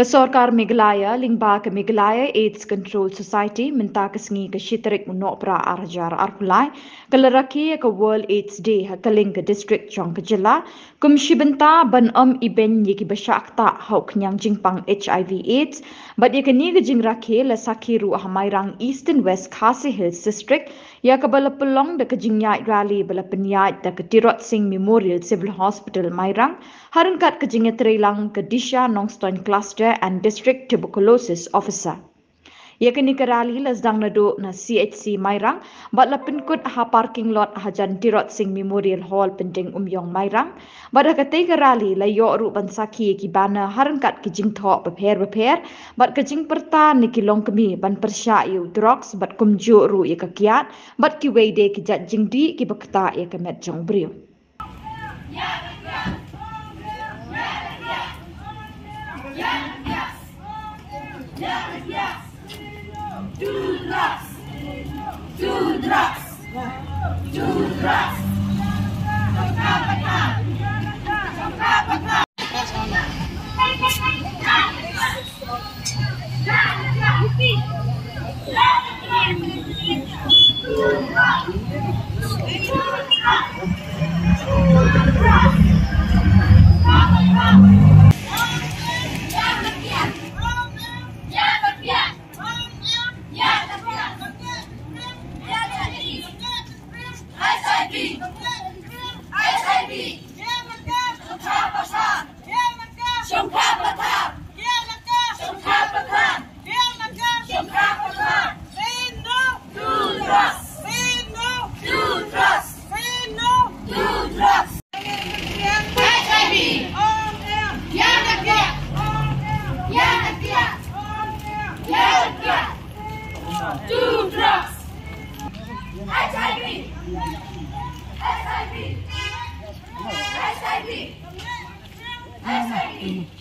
Sorkar Meghalaya, lyngba ke Meghalaya AIDS Control Society, Mynta ke sngi ke shitarik nohprah arjar arpulai, ke rakhe ke World AIDS Day kylleng ke district jong ke Jylla, bynta ban Ibein ye ki ktah hau khniang jingpang HIV AIDS, but ye ke ni ke jingrakhe la sakhi ru Mairang Eastern West Khasi Hills District, ya ke bala Pynlong da ke jingiaid rally bala pyniaid da ke Memorial Civil Hospital Mairang, harangkat ke jingiaid ke disha Nongpang Cluster and District Tuberculosis Officer. Ia kini kerali lasdang nado na CHC Mairang, bat la pinkut ha parking lot hajan Memorial Hall Pyndengumiong Mairang, bat katai kerali la yo ru ban sakhi ki bana harangkat ki jingthok beper, bat ke Pyrta ni kilong kemi ban persya yu drugs bat kumju ru ia kakiat, bat ki weide ki jat jingdi ki ktah ia kemet jong brio. Do drugs. Do drugs. Do drugs. HIV.